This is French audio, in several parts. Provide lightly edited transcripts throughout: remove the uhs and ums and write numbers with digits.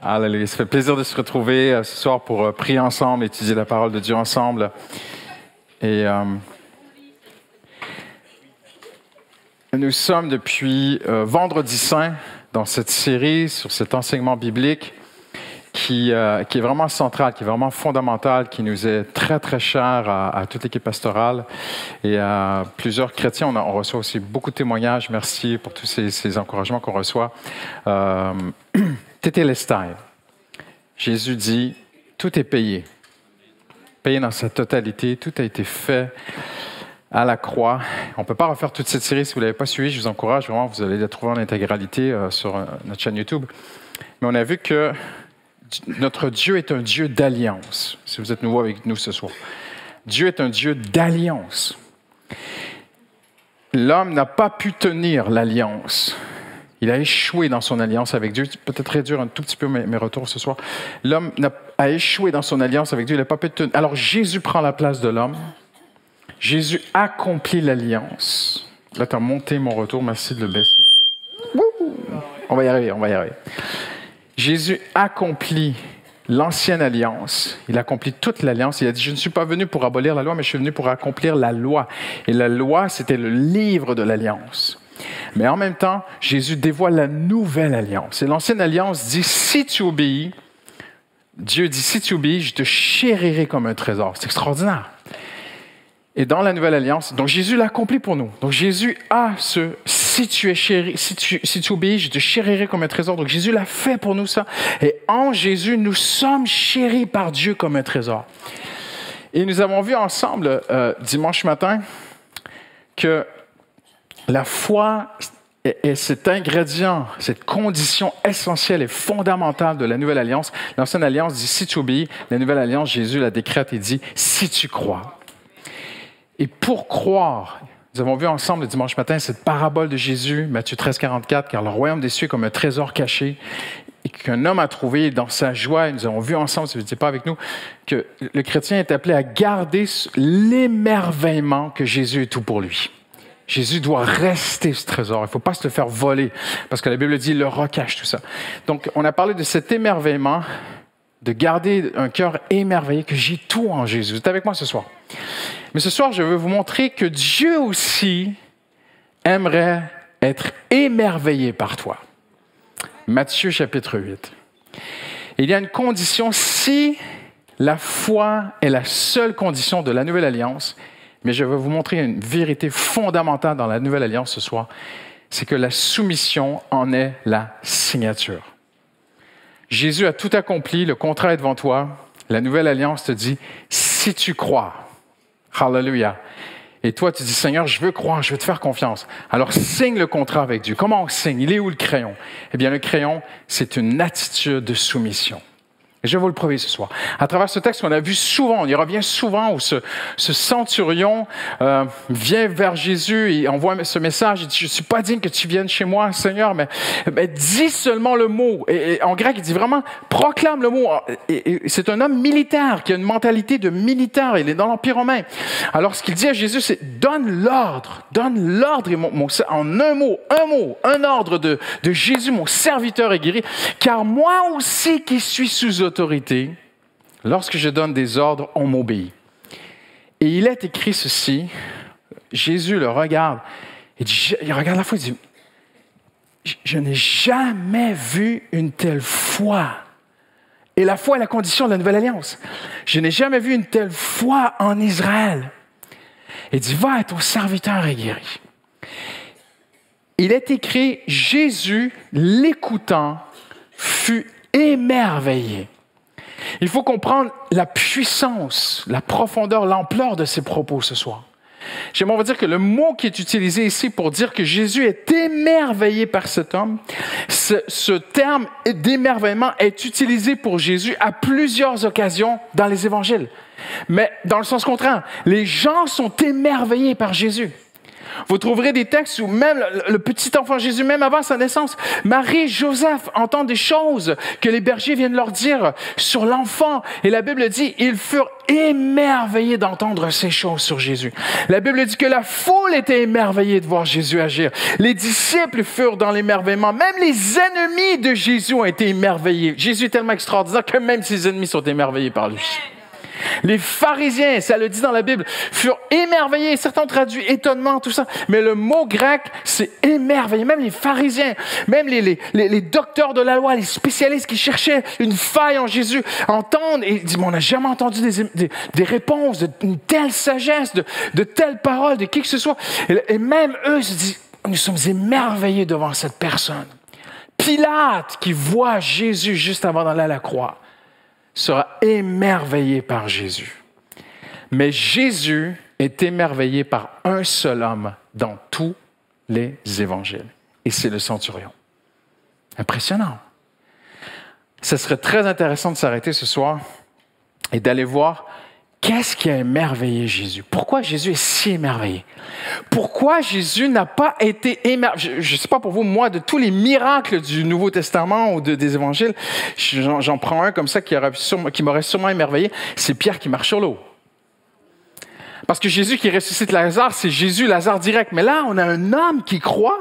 Alléluia. Ça fait plaisir de se retrouver ce soir pour prier ensemble, étudier la parole de Dieu ensemble. Et nous sommes depuis Vendredi Saint dans cette série sur cet enseignement biblique qui est vraiment central, qui est vraiment fondamental, qui nous est très, très cher à toute l'équipe pastorale et à plusieurs chrétiens. On reçoit aussi beaucoup de témoignages. Merci pour tous ces encouragements qu'on reçoit. Tétélestai. Jésus dit, tout est payé. Payé dans sa totalité. Tout a été fait à la croix. On ne peut pas refaire toute cette série. Si vous ne l'avez pas suivi, je vous encourage vraiment. Vous allez la trouver en intégralité sur notre chaîne YouTube. Mais on a vu que notre Dieu est un Dieu d'alliance. Si vous êtes nouveau avec nous ce soir. Dieu est un Dieu d'alliance. L'homme n'a pas pu tenir l'alliance. Il a échoué dans son alliance avec Dieu. Peut-être réduire un tout petit peu mes retours ce soir. L'homme a échoué dans son alliance avec Dieu. Il n'a pas pu tenir. Alors Jésus prend la place de l'homme. Jésus accomplit l'alliance. Là, tu as monté mon retour. Merci de le baisser. Wouhou! On va y arriver. Jésus accomplit l'ancienne alliance. Il accomplit toute l'alliance. Il a dit, je ne suis pas venu pour abolir la loi, mais je suis venu pour accomplir la loi. Et la loi, c'était le livre de l'alliance. Mais en même temps, Jésus dévoile la nouvelle alliance. Et l'ancienne alliance dit, si tu obéis, Dieu dit, si tu obéis, je te chérirai comme un trésor. C'est extraordinaire. Et dans la nouvelle alliance, donc Jésus l'accomplit pour nous. Donc Jésus a si tu obéis, je te chérirai comme un trésor. Donc Jésus l'a fait pour nous ça. Et en Jésus, nous sommes chéris par Dieu comme un trésor. Et nous avons vu ensemble dimanche matin que la foi est cet ingrédient, cette condition essentielle et fondamentale de la nouvelle alliance. L'ancienne alliance dit si tu obéis. La nouvelle alliance, Jésus la décrète et dit si tu crois. Et pour croire, nous avons vu ensemble le dimanche matin cette parabole de Jésus, Matthieu 13, 44, car le royaume des cieux est comme un trésor caché et qu'un homme a trouvé dans sa joie. Et nous avons vu ensemble, si vous n'étiez pas avec nous, que le chrétien est appelé à garder l'émerveillement que Jésus est tout pour lui. Jésus doit rester ce trésor. Il ne faut pas se le faire voler, parce que la Bible dit, il le recache, tout ça. Donc, on a parlé de cet émerveillement, de garder un cœur émerveillé, que j'ai tout en Jésus. Vous êtes avec moi ce soir? Mais ce soir, je veux vous montrer que Dieu aussi aimerait être émerveillé par toi. Matthieu chapitre 8. Il y a une condition, si la foi est la seule condition de la nouvelle alliance, mais je veux vous montrer une vérité fondamentale dans la nouvelle alliance ce soir, c'est que la soumission en est la signature. Jésus a tout accompli, le contrat est devant toi. La nouvelle alliance te dit, si tu crois, hallelujah. Et toi, tu dis, Seigneur, je veux croire, je veux te faire confiance. Alors, signe le contrat avec Dieu. Comment on signe? Il est où le crayon? Eh bien, le crayon, c'est une attitude de soumission. Et je vais vous le prouver ce soir. À travers ce texte qu'on a vu souvent, on y revient souvent, où ce centurion vient vers Jésus et envoie ce message. Il dit, je ne suis pas digne que tu viennes chez moi, Seigneur, mais dis seulement le mot. Et en grec, il dit vraiment, proclame le mot. Et c'est un homme militaire qui a une mentalité de militaire. Il est dans l'Empire romain. Alors, ce qu'il dit à Jésus, c'est, donne l'ordre. Et en un ordre de Jésus, mon serviteur est guéri. Car moi aussi qui suis sous autorité, lorsque je donne des ordres, on m'obéit. Et il est écrit ceci, Jésus le regarde, il regarde la foi, il dit, je n'ai jamais vu une telle foi. Et la foi est la condition de la nouvelle alliance. Je n'ai jamais vu une telle foi en Israël. Il dit, va, ton serviteur est guéri. Il est écrit, Jésus, l'écoutant, fut émerveillé. Il faut comprendre la puissance, la profondeur, l'ampleur de ces propos ce soir. J'aimerais vous dire que le mot qui est utilisé ici pour dire que Jésus est émerveillé par cet homme, ce terme d'émerveillement est utilisé pour Jésus à plusieurs occasions dans les évangiles. Mais dans le sens contraire, les gens sont émerveillés par Jésus. Vous trouverez des textes où même le petit enfant Jésus, même avant sa naissance, Marie et Joseph entendent des choses que les bergers viennent leur dire sur l'enfant. Et la Bible dit, ils furent émerveillés d'entendre ces choses sur Jésus. La Bible dit que la foule était émerveillée de voir Jésus agir. Les disciples furent dans l'émerveillement. Même les ennemis de Jésus ont été émerveillés. Jésus est tellement extraordinaire que même ses ennemis sont émerveillés par lui. Les pharisiens, ça le dit dans la Bible, furent émerveillés. Certains ont traduit étonnement, tout ça. Mais le mot grec, c'est émerveillé. Même les pharisiens, même les docteurs de la loi, les spécialistes qui cherchaient une faille en Jésus, entendent et disent, mais on n'a jamais entendu des réponses, d'une telle sagesse, de telles paroles, de qui que ce soit. Et même eux se disent, nous sommes émerveillés devant cette personne. Pilate, qui voit Jésus juste avant d'aller à la croix, sera émerveillé par Jésus. Mais Jésus est émerveillé par un seul homme dans tous les évangiles. Et c'est le centurion. Impressionnant. Ce serait très intéressant de s'arrêter ce soir et d'aller voir qu'est-ce qui a émerveillé Jésus. Pourquoi Jésus est si émerveillé? Pourquoi Jésus n'a pas été émerveillé? Je ne sais pas pour vous, moi, de tous les miracles du Nouveau Testament ou des évangiles, j'en prends un comme ça qui m'aurait sûrement émerveillé, c'est Pierre qui marche sur l'eau. Parce que Jésus qui ressuscite Lazare, c'est Jésus, Lazare direct. Mais là, on a un homme qui croit.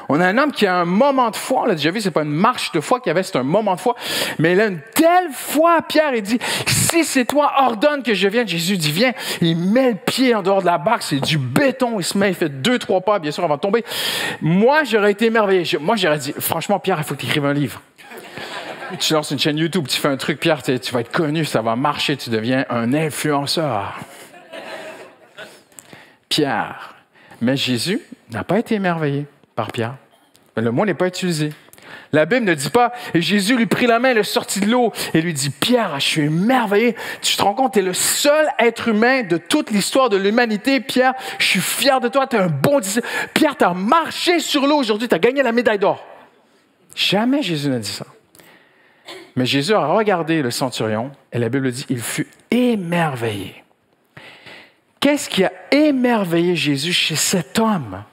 On a un homme qui a un moment de foi. On l'a déjà vu, ce n'est pas une marche de foi qu'il y avait, c'est un moment de foi. Mais il a une telle foi, Pierre, il dit, si c'est toi, ordonne que je vienne. Jésus dit, viens. Il met le pied en dehors de la barque, c'est du béton. Il fait 2-3 pas, bien sûr, avant de tomber. Moi, j'aurais été émerveillé. Moi, j'aurais dit, franchement, Pierre, il faut que tu écrives un livre. Tu lances une chaîne YouTube, tu fais un truc, Pierre, tu vas être connu, ça va marcher, tu deviens un influenceur. Pierre. Mais Jésus n'a pas été émerveillé par Pierre. Mais le mot n'est pas utilisé. La Bible ne dit pas, et Jésus lui prit la main, le sortit de l'eau, et lui dit, Pierre, je suis émerveillé. Tu te rends compte, tu es le seul être humain de toute l'histoire de l'humanité. Pierre, je suis fier de toi, tu es un bon disciple. Pierre, tu as marché sur l'eau aujourd'hui, tu as gagné la médaille d'or. Jamais Jésus n'a dit ça. Mais Jésus a regardé le centurion, et la Bible dit, il fut émerveillé. Qu'est-ce qui a émerveillé Jésus chez cet homme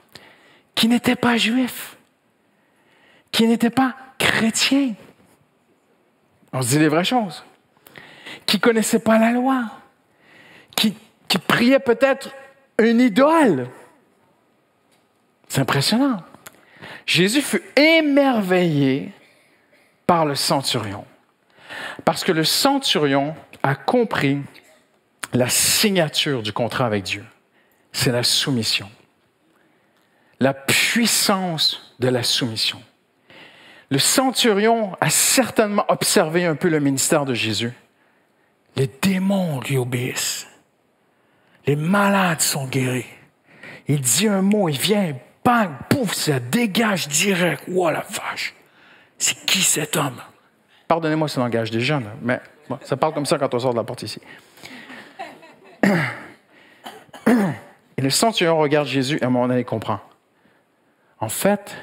qui n'était pas juif, qui n'était pas chrétien? On se dit les vraies choses. Qui ne connaissait pas la loi, qui priait peut-être une idole. C'est impressionnant. Jésus fut émerveillé par le centurion. Parce que le centurion a compris la signature du contrat avec Dieu. C'est la soumission. La puissance de la soumission. Le centurion a certainement observé un peu le ministère de Jésus. Les démons lui obéissent. Les malades sont guéris. Il dit un mot, il vient, bang, pouf, ça dégage direct. Ouah, la vache! C'est qui cet homme? Pardonnez-moi ce langage des jeunes, mais bon, ça parle comme ça quand on sort de la porte ici. Et le centurion regarde Jésus et à un moment donné, il comprend. En fait,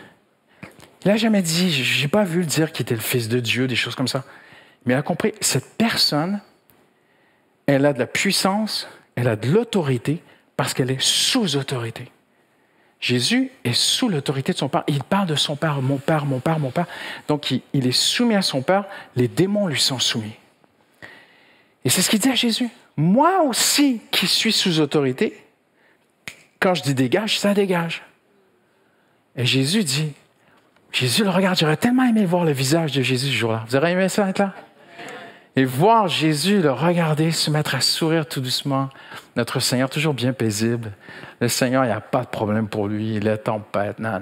il n'a jamais dit, je n'ai pas vu le dire qu'il était le Fils de Dieu, des choses comme ça. Mais il a compris, cette personne, elle a de la puissance, elle a de l'autorité parce qu'elle est sous autorité. Jésus est sous l'autorité de son Père. Il parle de son Père, mon Père, mon Père, mon Père. Donc, il est soumis à son Père. Les démons lui sont soumis. Et c'est ce qu'il dit à Jésus. Moi aussi, qui suis sous autorité, quand je dis dégage, ça dégage. Et Jésus le regarde. J'aurais tellement aimé voir le visage de Jésus ce jour-là. Vous auriez aimé ça être là? Et voir Jésus le regarder, se mettre à sourire tout doucement. Notre Seigneur, toujours bien paisible. Le Seigneur, il n'y a pas de problème pour lui. Il est tempête. Non.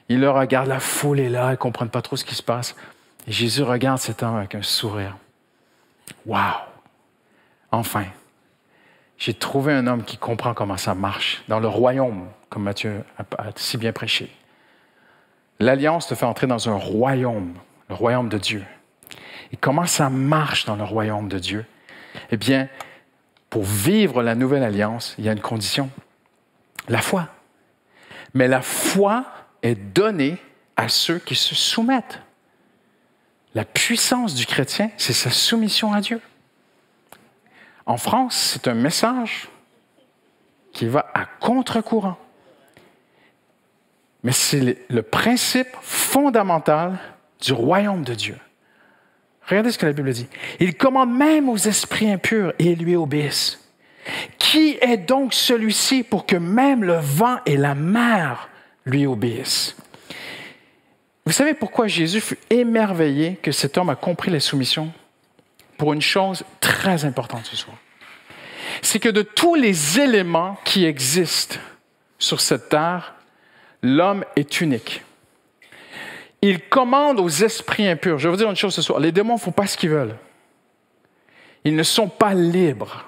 Il le regarde, la foule est là, ils ne comprennent pas trop ce qui se passe. Et Jésus regarde cet homme avec un sourire. Wow! Enfin, j'ai trouvé un homme qui comprend comment ça marche dans le royaume, comme Matthieu a si bien prêché. L'Alliance te fait entrer dans un royaume, le royaume de Dieu. Et comment ça marche dans le royaume de Dieu? Eh bien, pour vivre la nouvelle alliance, il y a une condition, la foi. Mais la foi est donnée à ceux qui se soumettent. La puissance du chrétien, c'est sa soumission à Dieu. En France, c'est un message qui va à contre-courant. mais c'est le principe fondamental du royaume de Dieu. Regardez ce que la Bible dit. Il commande même aux esprits impurs et ils lui obéissent. Qui est donc celui-ci pour que même le vent et la mer lui obéissent? Vous savez pourquoi Jésus fut émerveillé que cet homme a compris la soumission? Pour une chose très importante ce soir. C'est que de tous les éléments qui existent sur cette terre, l'homme est unique. Il commande aux esprits impurs. Je vais vous dire une chose ce soir. Les démons ne font pas ce qu'ils veulent. Ils ne sont pas libres.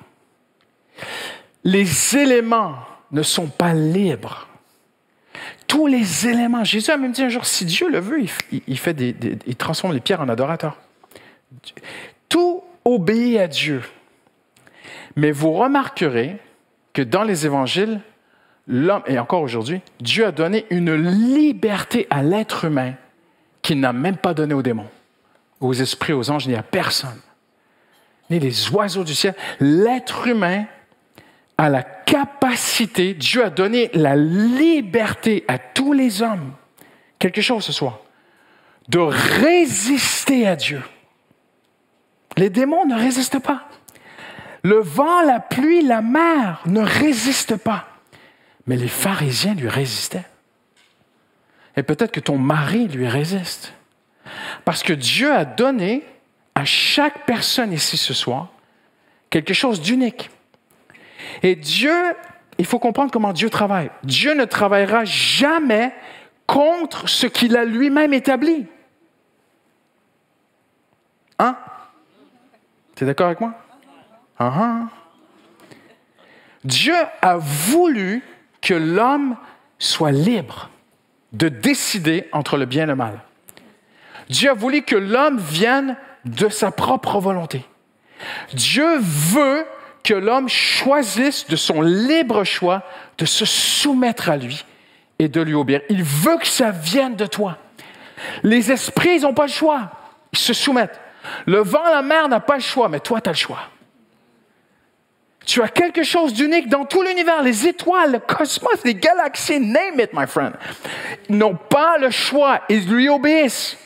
Les éléments ne sont pas libres. Tous les éléments. Jésus a même dit un jour, si Dieu le veut, il transforme les pierres en adorateurs. Tout obéit à Dieu. Mais vous remarquerez que dans les évangiles, l'homme, et encore aujourd'hui, Dieu a donné une liberté à l'être humain qu'il n'a même pas donnée aux démons, aux esprits, aux anges, ni à personne. Ni les oiseaux du ciel. L'être humain a la capacité, Dieu a donné la liberté à tous les hommes, quelque chose ce soir, de résister à Dieu. Les démons ne résistent pas. Le vent, la pluie, la mer ne résistent pas. Mais les pharisiens lui résistaient. Et peut-être que ton mari lui résiste. Parce que Dieu a donné à chaque personne ici ce soir quelque chose d'unique. Et Dieu, il faut comprendre comment Dieu travaille. Dieu ne travaillera jamais contre ce qu'il a lui-même établi. Hein? Tu es d'accord avec moi? Uh-huh. Dieu a voulu que l'homme soit libre de décider entre le bien et le mal. Dieu a voulu que l'homme vienne de sa propre volonté. Dieu veut que l'homme choisisse de son libre choix de se soumettre à lui et de lui obéir. Il veut que ça vienne de toi. Les esprits, ils n'ont pas le choix. Ils se soumettent. Le vent, la mer n'a pas le choix, mais toi, tu as le choix. Tu as quelque chose d'unique dans tout l'univers. Les étoiles, le cosmos, les galaxies, name it, my friend. Ils n'ont pas le choix. Ils lui obéissent.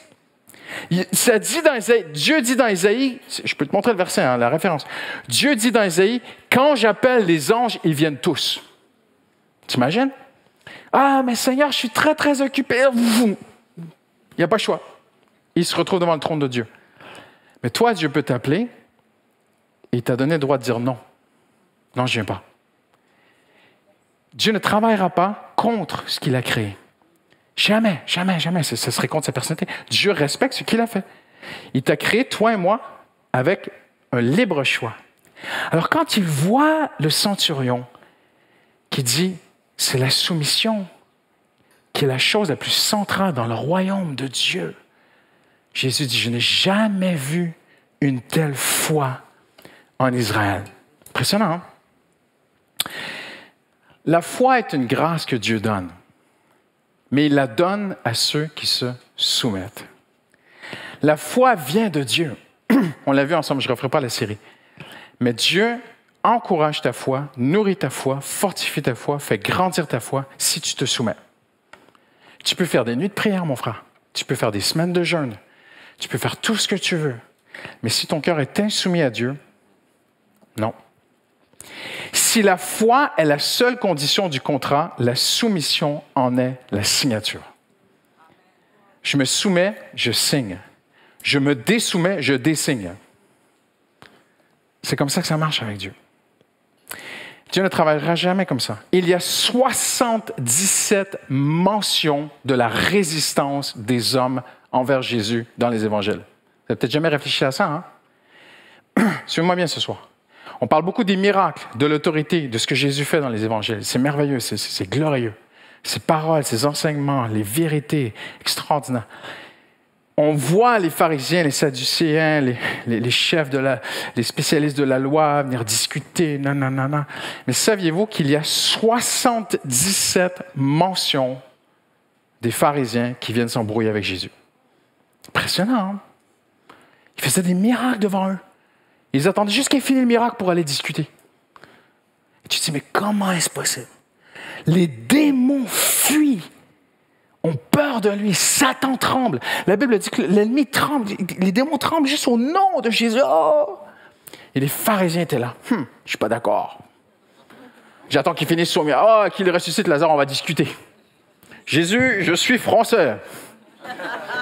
Ça dit dans Isaïe, Dieu dit dans Isaïe, je peux te montrer le verset, la référence. Dieu dit dans Isaïe, quand j'appelle les anges, ils viennent tous. T'imagines? Ah, mais Seigneur, je suis très, très occupé. Il n'y a pas le choix. Il se retrouve devant le trône de Dieu. Mais toi, Dieu peut t'appeler et il t'a donné le droit de dire non. Non, je ne viens pas. Dieu ne travaillera pas contre ce qu'il a créé. Jamais, jamais, jamais. Ce serait contre sa personnalité. Dieu respecte ce qu'il a fait. Il t'a créé, toi et moi, avec un libre choix. Alors, quand il voit le centurion qui dit, c'est la soumission qui est la chose la plus centrale dans le royaume de Dieu, Jésus dit, je n'ai jamais vu une telle foi en Israël. Impressionnant, hein? La foi est une grâce que Dieu donne, mais il la donne à ceux qui se soumettent. La foi vient de Dieu. On l'a vu ensemble, je ne referai pas la série. Mais Dieu encourage ta foi, nourrit ta foi, fortifie ta foi, fait grandir ta foi si tu te soumets. Tu peux faire des nuits de prière, mon frère. Tu peux faire des semaines de jeûne. Tu peux faire tout ce que tu veux. Mais si ton cœur est insoumis à Dieu, non. Si la foi est la seule condition du contrat, la soumission en est la signature. Je me soumets, je signe. Je me désoumets, je désigne. C'est comme ça que ça marche avec Dieu. Dieu ne travaillera jamais comme ça. Il y a 77 mentions de la résistance des hommes envers Jésus dans les évangiles. Vous n'avez peut-être jamais réfléchi à ça, hein? Suivez-moi bien ce soir. On parle beaucoup des miracles, de l'autorité, de ce que Jésus fait dans les évangiles. C'est merveilleux, c'est glorieux. Ses paroles, ses enseignements, les vérités extraordinaires. On voit les pharisiens, les sadducéens, les chefs, les spécialistes de la loi venir discuter, nanana. Mais saviez-vous qu'il y a 77 mentions des pharisiens qui viennent s'embrouiller avec Jésus? Impressionnant, hein? Il faisait des miracles devant eux. Ils attendaient juste qu'il finisse le miracle pour aller discuter. Et tu te dis, mais comment est-ce possible? Les démons fuient ont peur de lui. Satan tremble. La Bible dit que l'ennemi tremble. Les démons tremblent juste au nom de Jésus. Oh! Et les pharisiens étaient là. Je ne suis pas d'accord. J'attends qu'il finisse son miracle. Oh, qu'il ressuscite Lazare, on va discuter. Jésus, je suis français.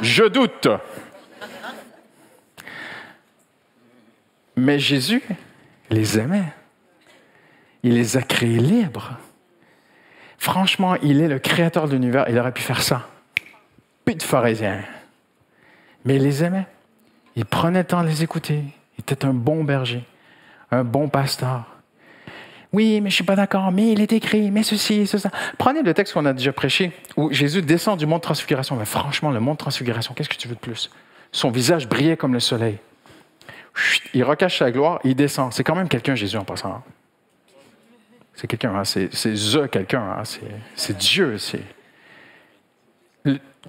Je doute. Mais Jésus les aimait. Il les a créés libres. Franchement, il est le créateur de l'univers. Il aurait pu faire ça. Plus de pharisiens. Mais il les aimait. Il prenait le temps de les écouter. Il était un bon berger, un bon pasteur. Oui, mais je ne suis pas d'accord. Mais il est écrit, mais ceci, ça. Prenez le texte qu'on a déjà prêché, où Jésus descend du mont de transfiguration. Mais franchement, le mont de transfiguration, qu'est-ce que tu veux de plus? Son visage brillait comme le soleil. Il recache sa gloire, il descend. C'est quand même quelqu'un, Jésus, en passant. C'est quelqu'un, hein? C'est quelqu'un, hein? C'est Dieu.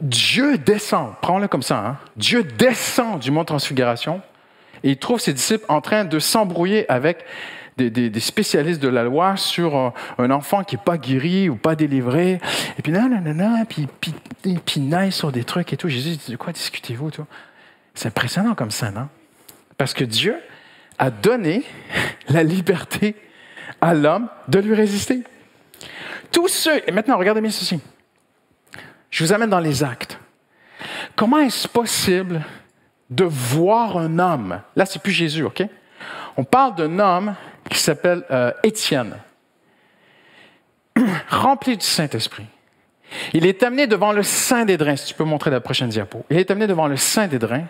Dieu descend, prends-le comme ça. Hein? Dieu descend du mont de transfiguration et il trouve ses disciples en train de s'embrouiller avec des spécialistes de la loi sur un enfant qui n'est pas guéri ou pas délivré. Et puis, puis naille sur des trucs et tout. Jésus dit, de quoi discutez-vous? C'est impressionnant comme ça, non? Parce que Dieu a donné la liberté à l'homme de lui résister. Tous ceux... Et maintenant, regardez bien ceci. Je vous amène dans les actes. Comment est-ce possible de voir un homme? Là, c'est plus Jésus, OK? On parle d'un homme qui s'appelle Étienne, rempli du Saint-Esprit. Il est amené devant le Saint-Dédrin, si tu peux montrer la prochaine diapo. Il est amené devant le Saint-Dédrin.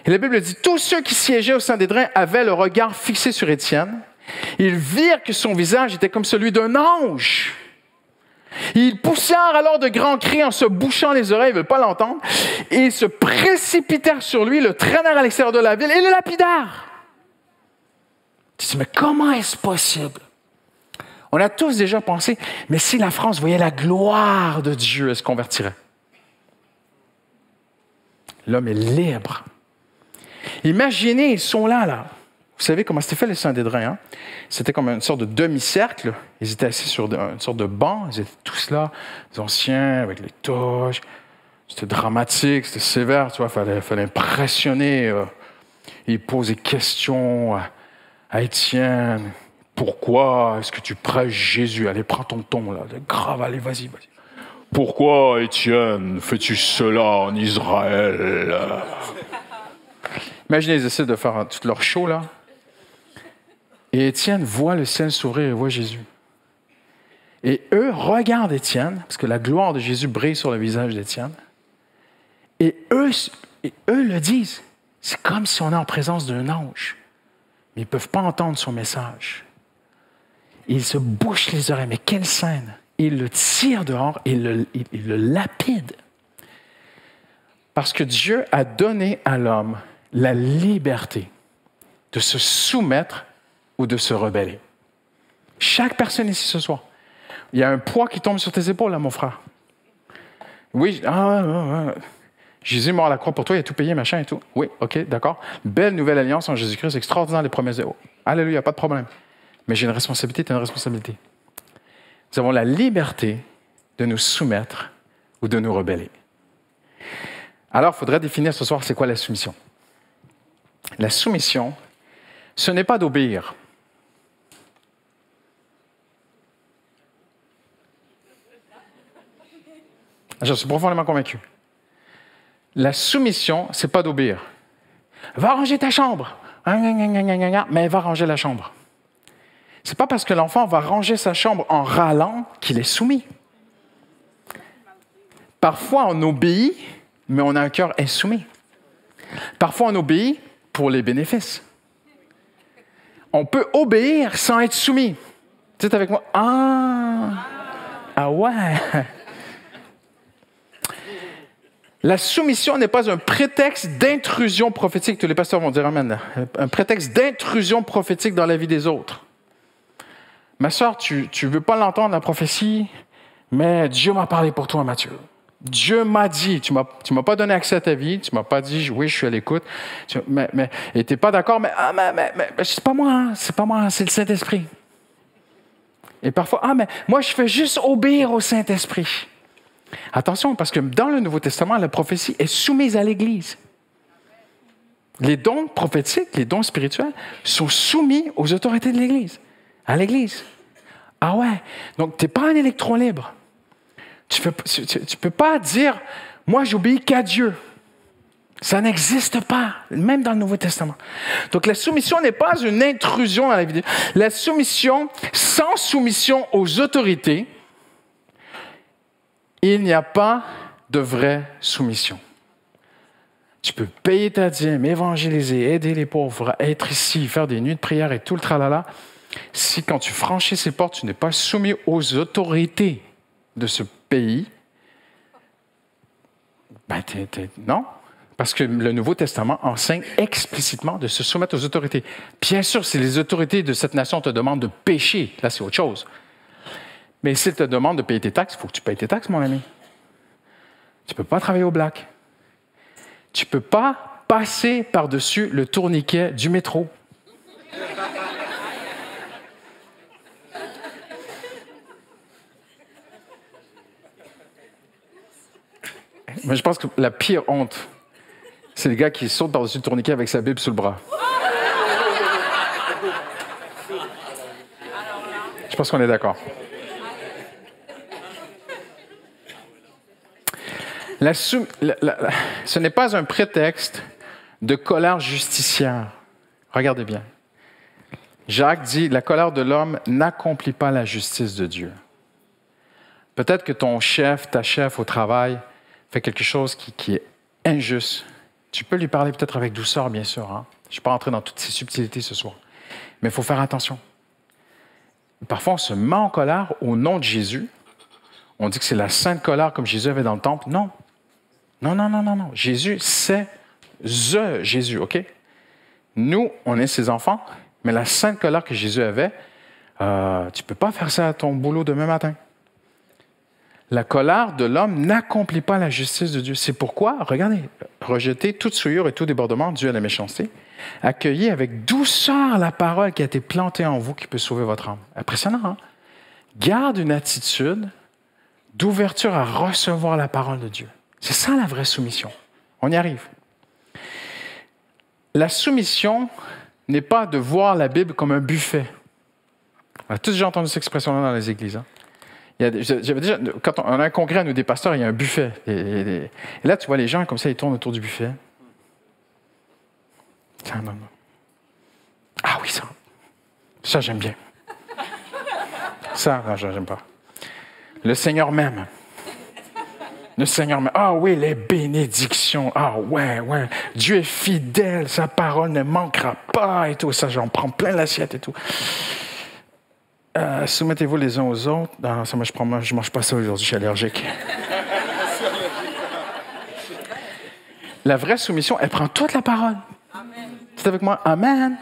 Et la Bible dit, tous ceux qui siégeaient au Saint-Dédrin avaient le regard fixé sur Étienne. Ils virent que son visage était comme celui d'un ange. Ils poussèrent alors de grands cris en se bouchant les oreilles, ils ne veulent pas l'entendre, et ils se précipitèrent sur lui, le traînèrent à l'extérieur de la ville et le lapidèrent. Tu te dis, mais comment est-ce possible? On a tous déjà pensé, mais si la France voyait la gloire de Dieu, elle se convertirait. L'homme est libre. Imaginez, ils sont là. Vous savez comment c'était fait les Saint-Dédrin, hein? C'était comme une sorte de demi-cercle. Ils étaient assis sur une sorte de banc. Ils étaient tous là, les anciens, avec les toges. C'était dramatique, c'était sévère, tu vois. Fallait impressionner. Ils posaient des questions à Étienne. Pourquoi est-ce que tu prêches Jésus? Allez, prends ton ton, là. Grave, allez, vas-y. Pourquoi, Étienne, fais-tu cela en Israël? Imaginez, ils essaient de faire tout leur show, là. Et Étienne voit le ciel s'ouvrir et voit Jésus. Et eux regardent Étienne, parce que la gloire de Jésus brille sur le visage d'Étienne. Et eux le disent. C'est comme si on est en présence d'un ange. Mais ils ne peuvent pas entendre son message. Et ils se bouchent les oreilles. Mais quelle scène! Et ils le tirent dehors et ils le lapident. Parce que Dieu a donné à l'homme la liberté de se soumettre ou de se rebeller. Chaque personne ici ce soir, il y a un poids qui tombe sur tes épaules, là, mon frère. Oui, Jésus est mort à la croix pour toi, il a tout payé, machin et tout. Oui, OK, d'accord. Belle nouvelle alliance en Jésus-Christ, extraordinaire les promesses de haut. Alléluia, pas de problème. Mais j'ai une responsabilité, tu as une responsabilité. Nous avons la liberté de nous soumettre ou de nous rebeller. Alors, il faudrait définir ce soir c'est quoi la soumission. La soumission, ce n'est pas d'obéir. Je suis profondément convaincu. La soumission, ce n'est pas d'obéir. Va ranger ta chambre. Mais va ranger la chambre. Ce n'est pas parce que l'enfant va ranger sa chambre en râlant qu'il est soumis. Parfois, on obéit, mais on a un cœur insoumis. Parfois, on obéit pour les bénéfices. On peut obéir sans être soumis. Tu es avec moi? Ah ouais! La soumission n'est pas un prétexte d'intrusion prophétique. Tous les pasteurs vont dire amen. Un prétexte d'intrusion prophétique dans la vie des autres. Ma soeur, tu ne veux pas l'entendre, la prophétie, mais Dieu m'a parlé pour toi, Mathieu. Dieu m'a dit, tu m'as pas donné accès à ta vie, tu m'as pas dit, oui, je suis à l'écoute, et tu n'es pas d'accord, mais c'est pas moi, c'est le Saint-Esprit. Et parfois, mais moi, je fais juste obéir au Saint-Esprit. Attention, parce que dans le Nouveau Testament, la prophétie est soumise à l'Église. Les dons prophétiques, les dons spirituels sont soumis aux autorités de l'Église, à l'Église. Ah ouais, donc tu n'es pas un électron libre. Tu ne peux pas dire, moi j'obéis qu'à Dieu. Ça n'existe pas, même dans le Nouveau Testament. Donc la soumission n'est pas une intrusion dans la vie. La soumission, sans soumission aux autorités, il n'y a pas de vraie soumission. Tu peux payer ta dîme, évangéliser, aider les pauvres, être ici, faire des nuits de prière et tout le tralala. Si quand tu franchis ces portes, tu n'es pas soumis aux autorités de ce pays, non. Parce que le Nouveau Testament enseigne explicitement de se soumettre aux autorités. Bien sûr, si les autorités de cette nation te demandent de pécher, là c'est autre chose. Mais s'ils te demandent de payer tes taxes, il faut que tu payes tes taxes, mon ami. Tu ne peux pas travailler au black. Tu ne peux pas passer par-dessus le tourniquet du métro. Mais je pense que la pire honte, c'est le gars qui saute par-dessus le tourniquet avec sa Bible sous le bras. Je pense qu'on est d'accord. Ce n'est pas un prétexte de colère justicière. Regardez bien. Jacques dit, la colère de l'homme n'accomplit pas la justice de Dieu. Peut-être que ton chef, ta chef au travail, fait quelque chose qui est injuste. Tu peux lui parler peut-être avec douceur, bien sûr. Hein? Je ne suis pas entré dans toutes ces subtilités ce soir. Mais il faut faire attention. Parfois, on se met en colère au nom de Jésus. On dit que c'est la sainte colère comme Jésus avait dans le temple. Non. Non. Jésus, c'est Jésus, OK? Nous, on est ses enfants, mais la sainte colère que Jésus avait, tu ne peux pas faire ça à ton boulot demain matin. La colère de l'homme n'accomplit pas la justice de Dieu. C'est pourquoi, regardez, rejetez toute souillure et tout débordement dû à la méchanceté. Accueillez avec douceur la parole qui a été plantée en vous qui peut sauver votre âme. Impressionnant, hein? Garde une attitude d'ouverture à recevoir la parole de Dieu. C'est ça la vraie soumission. On y arrive. La soumission n'est pas de voir la Bible comme un buffet. On a tous déjà entendu cette expression-là dans les églises. Hein? Quand on a un congrès à nous des pasteurs, il y a un buffet. Et là, tu vois les gens comme ça, ils tournent autour du buffet. Ah oui, ça j'aime bien. Ça, non, j'aime pas. Le Seigneur m'aime. Le Seigneur m'aime. Ah oui, les bénédictions. Ah ouais. Dieu est fidèle, sa parole ne manquera pas et tout. Ça, j'en prends plein l'assiette et tout. Soumettez-vous les uns aux autres. Non, ça, moi, je mange pas ça aujourd'hui, je suis allergique. La vraie soumission, elle prend toute la parole. Amen. C'est avec moi? Amen.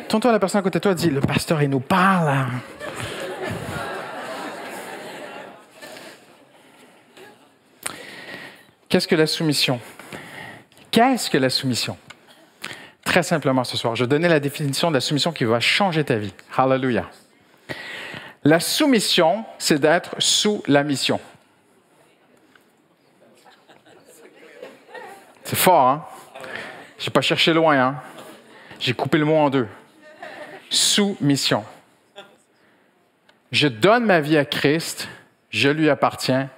Tourne-toi à la personne à côté de toi et dis, le pasteur, il nous parle. Hein. Qu'est-ce que la soumission? Qu'est-ce que la soumission? Très simplement ce soir, je donnais la définition de la soumission qui va changer ta vie. Hallelujah. La soumission, c'est d'être sous la mission. C'est fort, hein? Je n'ai pas cherché loin, hein? J'ai coupé le mot en deux. Soumission. Je donne ma vie à Christ, je lui appartiens.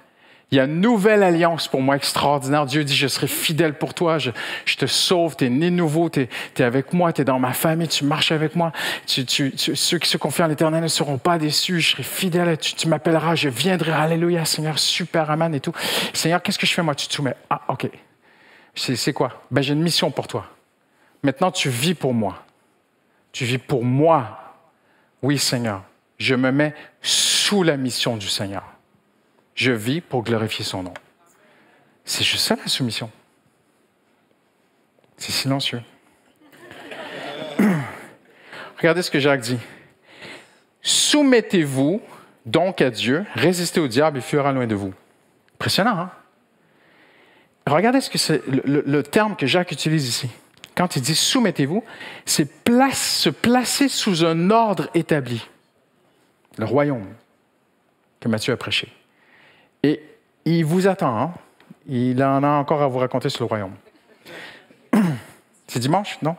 Il y a une nouvelle alliance pour moi extraordinaire. Dieu dit, je serai fidèle pour toi, je te sauve, tu es né nouveau, tu es avec moi, tu es dans ma famille, tu marches avec moi. Ceux qui se confient en l'Éternel ne seront pas déçus, je serai fidèle, tu m'appelleras, je viendrai, alléluia, Seigneur, super, amen et tout. Seigneur, qu'est-ce que je fais moi? Tu te soumets. Ah, OK. C'est quoi? Ben, j'ai une mission pour toi. Maintenant, tu vis pour moi. Tu vis pour moi. Oui, Seigneur, je me mets sous la mission du Seigneur. Je vis pour glorifier son nom. C'est juste ça la soumission. C'est silencieux. Regardez ce que Jacques dit. Soumettez-vous donc à Dieu, résistez au diable et fuira loin de vous. Impressionnant, hein? Regardez ce que c'est le terme que Jacques utilise ici. Quand il dit soumettez-vous, c'est se placer sous un ordre établi. Le royaume que Matthieu a prêché. Et il vous attend. Hein? Il en a encore à vous raconter sur le royaume. C'est dimanche, non?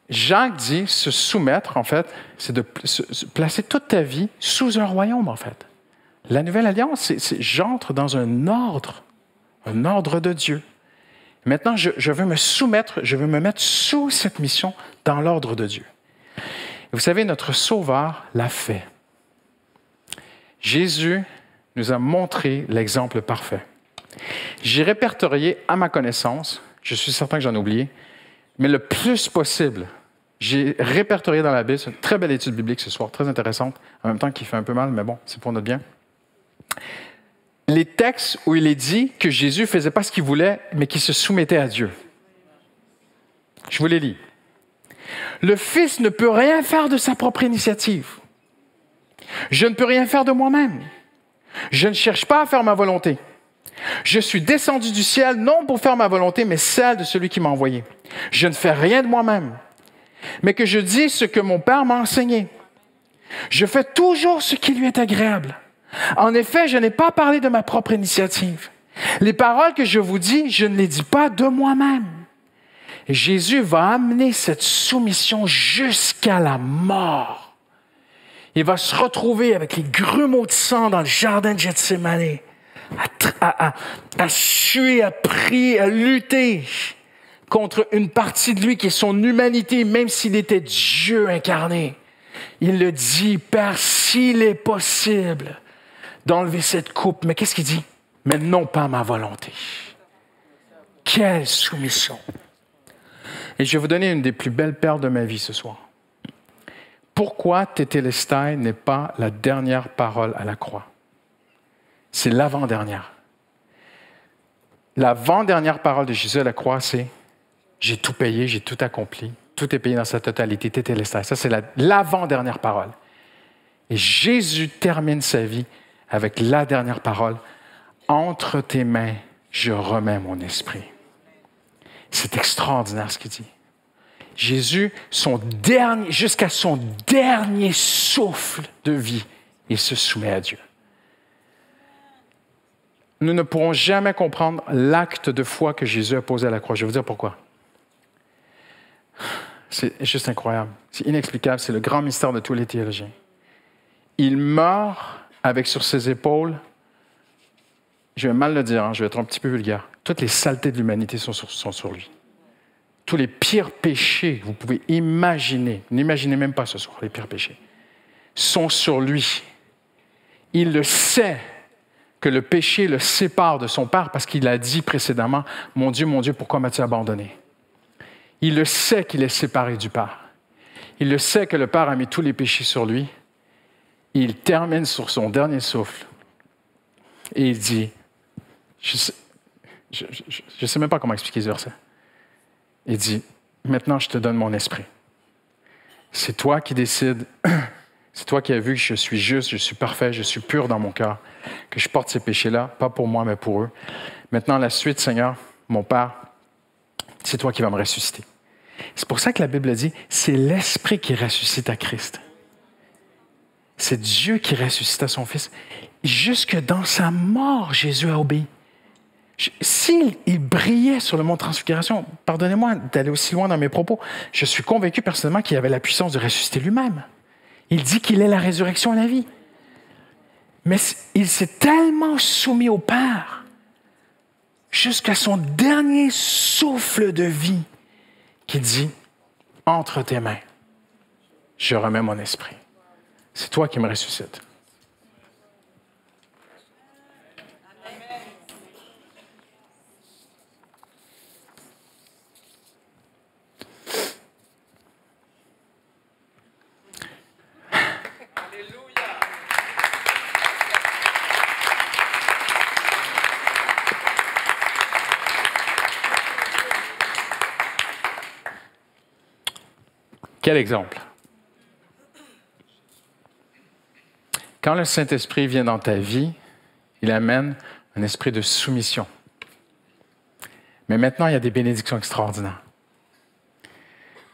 Jacques dit se soumettre, en fait, c'est de se placer toute ta vie sous un royaume, en fait. La nouvelle alliance, c'est j'entre dans un ordre de Dieu. Maintenant, je veux me soumettre, je veux me mettre sous cette mission dans l'ordre de Dieu. Vous savez, notre Sauveur l'a fait. Jésus nous a montré l'exemple parfait. J'ai répertorié à ma connaissance, je suis certain que j'en ai oublié, mais le plus possible, j'ai répertorié dans la Bible, c'est une très belle étude biblique ce soir, très intéressante, en même temps qui fait un peu mal, mais bon, c'est pour notre bien. Les textes où il est dit que Jésus ne faisait pas ce qu'il voulait, mais qu'il se soumettait à Dieu. Je vous les lis. Le Fils ne peut rien faire de sa propre initiative. Je ne peux rien faire de moi-même. Je ne cherche pas à faire ma volonté. Je suis descendu du ciel, non pour faire ma volonté, mais celle de celui qui m'a envoyé. Je ne fais rien de moi-même, mais que je dis ce que mon Père m'a enseigné. Je fais toujours ce qui lui est agréable. En effet, je n'ai pas parlé de ma propre initiative. Les paroles que je vous dis, je ne les dis pas de moi-même. Et Jésus va amener cette soumission jusqu'à la mort. Il va se retrouver avec les grumeaux de sang dans le jardin de Gethsémani, à suer, à prier, à lutter contre une partie de lui qui est son humanité, même s'il était Dieu incarné. Il le dit, Père, s'il est possible d'enlever cette coupe. Mais qu'est-ce qu'il dit? Mais non pas ma volonté. Quelle soumission! Et je vais vous donner une des plus belles perles de ma vie ce soir. Pourquoi Tétélestai n'est pas la dernière parole à la croix? C'est l'avant-dernière. L'avant-dernière parole de Jésus à la croix, c'est « J'ai tout payé, j'ai tout accompli, tout est payé dans sa totalité, Tétélestai ». Ça, c'est l'avant-dernière parole. Et Jésus termine sa vie avec la dernière parole « Entre tes mains, je remets mon esprit ». C'est extraordinaire ce qu'il dit. Jésus, jusqu'à son dernier souffle de vie, il se soumet à Dieu. Nous ne pourrons jamais comprendre l'acte de foi que Jésus a posé à la croix. Je vais vous dire pourquoi. C'est juste incroyable. C'est inexplicable. C'est le grand mystère de tous les théologiens. Il meurt avec sur ses épaules, je vais mal le dire, hein, je vais être un petit peu vulgaire, toutes les saletés de l'humanité sont sur lui. Tous les pires péchés, vous pouvez imaginer, n'imaginez même pas ce soir, les pires péchés, sont sur lui. Il le sait que le péché le sépare de son Père parce qu'il a dit précédemment, « Mon Dieu, pourquoi m'as-tu abandonné? » Il le sait qu'il est séparé du Père. Il le sait que le Père a mis tous les péchés sur lui. Il termine sur son dernier souffle et il dit, je ne sais même pas comment expliquer ce verset. Il dit, maintenant je te donne mon esprit. C'est toi qui décides, c'est toi qui as vu que je suis juste, je suis parfait, je suis pur dans mon cœur, que je porte ces péchés-là, pas pour moi, mais pour eux. Maintenant, la suite, Seigneur, mon Père, c'est toi qui vas me ressusciter. C'est pour ça que la Bible dit, c'est l'Esprit qui ressuscite à Christ. C'est Dieu qui ressuscita son Fils. Jusque dans sa mort, Jésus a obéi. S'il brillait sur le mont de Transfiguration, pardonnez-moi d'aller aussi loin dans mes propos, je suis convaincu personnellement qu'il avait la puissance de ressusciter lui-même. Il dit qu'il est la résurrection et la vie. Mais il s'est tellement soumis au Père jusqu'à son dernier souffle de vie qu'il dit, « Entre tes mains, je remets mon esprit. C'est toi qui me ressuscites. » Quel exemple? Quand le Saint-Esprit vient dans ta vie, il amène un esprit de soumission. Mais maintenant, il y a des bénédictions extraordinaires.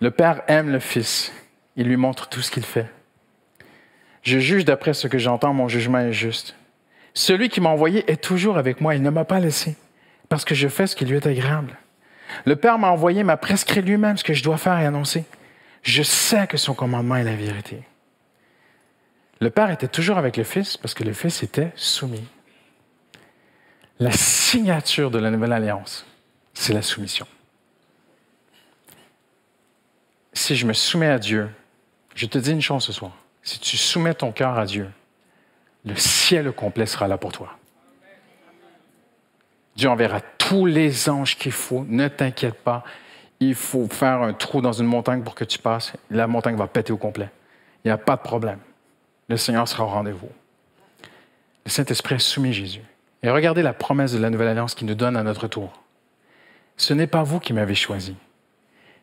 Le Père aime le Fils. Il lui montre tout ce qu'il fait. Je juge d'après ce que j'entends, mon jugement est juste. Celui qui m'a envoyé est toujours avec moi, il ne m'a pas laissé, parce que je fais ce qui lui est agréable. Le Père m'a envoyé, m'a prescrit lui-même ce que je dois faire et annoncer. Je sais que son commandement est la vérité. Le Père était toujours avec le Fils parce que le Fils était soumis. La signature de la nouvelle alliance, c'est la soumission. Si je me soumets à Dieu, je te dis une chose ce soir. Si tu soumets ton cœur à Dieu, le ciel complet sera là pour toi. Dieu enverra tous les anges qu'il faut. Ne t'inquiète pas. Il faut faire un trou dans une montagne pour que tu passes. La montagne va péter au complet. Il n'y a pas de problème. Le Seigneur sera au rendez-vous. Le Saint-Esprit a soumis Jésus. Et regardez la promesse de la Nouvelle Alliance qu'il nous donne à notre tour. Ce n'est pas vous qui m'avez choisi.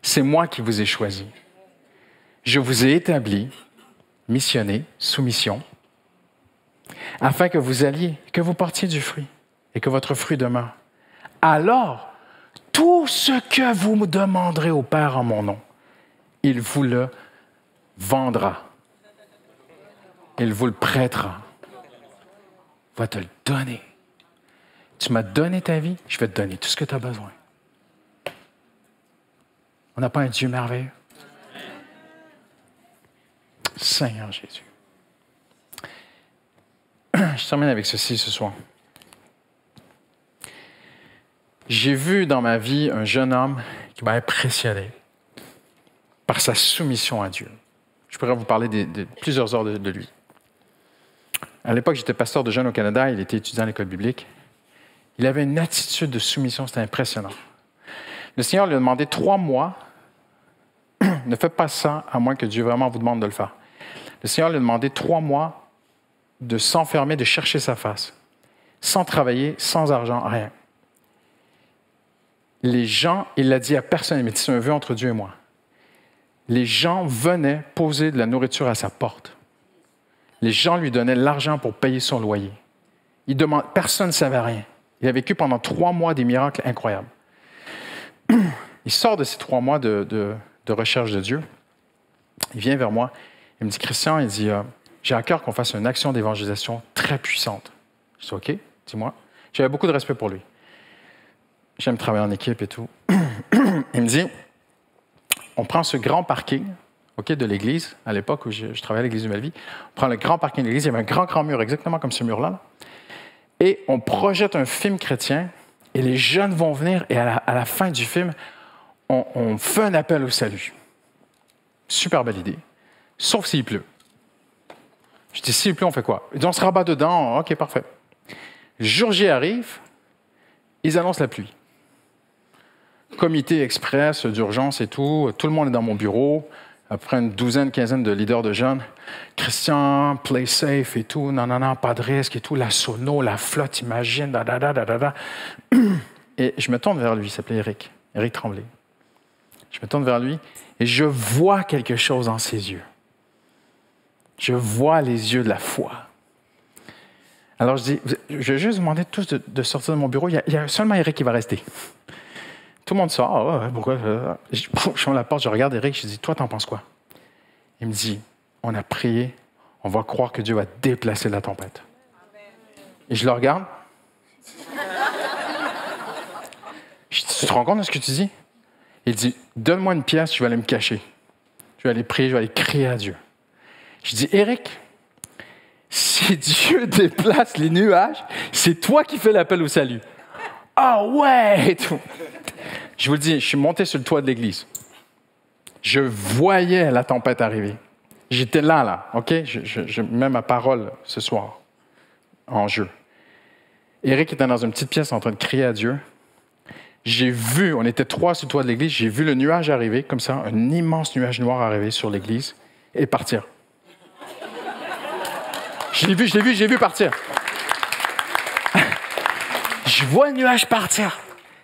C'est moi qui vous ai choisi. Je vous ai établi, missionné, sous mission, afin que vous alliez, que vous portiez du fruit et que votre fruit demeure. Alors, tout ce que vous me demanderez au Père en mon nom, il vous le vendra. Il vous le prêtera. Il va te le donner. Tu m'as donné ta vie, je vais te donner tout ce que tu as besoin. On n'a pas un Dieu merveilleux? Seigneur Jésus. Je termine avec ceci ce soir. J'ai vu dans ma vie un jeune homme qui m'a impressionné par sa soumission à Dieu. Je pourrais vous parler de plusieurs heures de lui. À l'époque, j'étais pasteur de jeunes au Canada, il était étudiant à l'école biblique. Il avait une attitude de soumission, c'était impressionnant. Le Seigneur lui a demandé 3 mois, ne faites pas ça à moins que Dieu vraiment vous demande de le faire. Le Seigneur lui a demandé 3 mois de s'enfermer, de chercher sa face, sans travailler, sans argent, rien. Les gens, il l'a dit à personne, mais c'est un vœu entre Dieu et moi. Les gens venaient poser de la nourriture à sa porte. Les gens lui donnaient l'argent pour payer son loyer. Personne ne savait rien. Il a vécu pendant 3 mois des miracles incroyables. Il sort de ces 3 mois de recherche de Dieu. Il vient vers moi. Il me dit, Christian, il dit, j'ai à cœur qu'on fasse une action d'évangélisation très puissante. Je dis, OK, dis-moi. J'avais beaucoup de respect pour lui. J'aime travailler en équipe et tout. Il me dit, on prend ce grand parking, OK, de l'église, à l'époque où je travaillais à l'église de Malvie. On prend le grand parking de l'église, il y avait un grand mur, exactement comme ce mur-là. Et on projette un film chrétien, et les jeunes vont venir, et à la fin du film, on fait un appel au salut. Super belle idée. Sauf s'il pleut. Je dis, s'il pleut, on fait quoi? Ils disent, on se rabat dedans. OK, parfait. Le jour J arrive, ils annoncent la pluie. Comité express d'urgence et tout. Tout le monde est dans mon bureau. Après une quinzaine de leaders de jeunes. Christian, play safe et tout. Non, pas de risque et tout. La sono, la flotte, imagine. Et je me tourne vers lui. Il s'appelait Éric Tremblay. Je me tourne vers lui et je vois quelque chose dans ses yeux. Je vois les yeux de la foi. Alors je dis, je vais juste vous demander tous de sortir de mon bureau. Il y a seulement Éric qui va rester. Tout le monde sort. Ah, ouais, pourquoi? Je ferme la porte, je regarde Éric, je dis, toi, t'en penses quoi? Il me dit, on a prié, on va croire que Dieu va déplacer la tempête. Et je le regarde. Je dis, tu te rends compte de ce que tu dis? Il dit, donne-moi une pièce, je vais aller me cacher. Je vais aller prier, je vais aller crier à Dieu. Je dis, Éric, si Dieu déplace les nuages, c'est toi qui fais l'appel au salut. Ah ouais! Je vous le dis, je suis monté sur le toit de l'église. Je voyais la tempête arriver. J'étais là, OK? Je mets ma parole ce soir en jeu. Éric était dans une petite pièce en train de crier à Dieu. J'ai vu, on était 3 sur le toit de l'église, j'ai vu le nuage arriver, comme ça, un immense nuage noir arriver sur l'église et partir. Je l'ai vu partir. Je vois le nuage partir.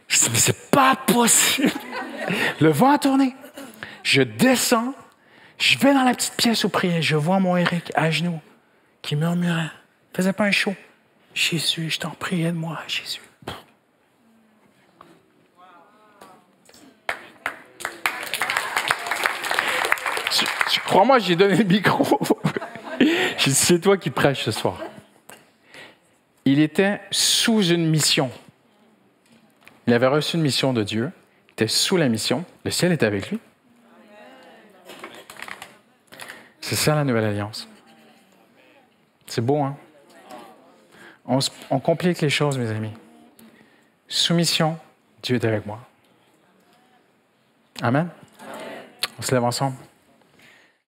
Je dis, mais c'est pas possible. Le vent a tourné. Je descends, je vais dans la petite pièce où prier. Je vois mon Éric à genoux qui murmurait. Il faisait pas un chaud. Jésus, je t'en prie, aide-moi, Jésus. Crois-moi, j'ai donné le micro. J'ai dit, c'est toi qui prêches ce soir. Il était sous une mission. Il avait reçu une mission de Dieu. Il était sous la mission. Le ciel était avec lui. C'est ça la nouvelle alliance. C'est beau, hein? On complique les choses, mes amis. Soumission, Dieu est avec moi. Amen? On se lève ensemble.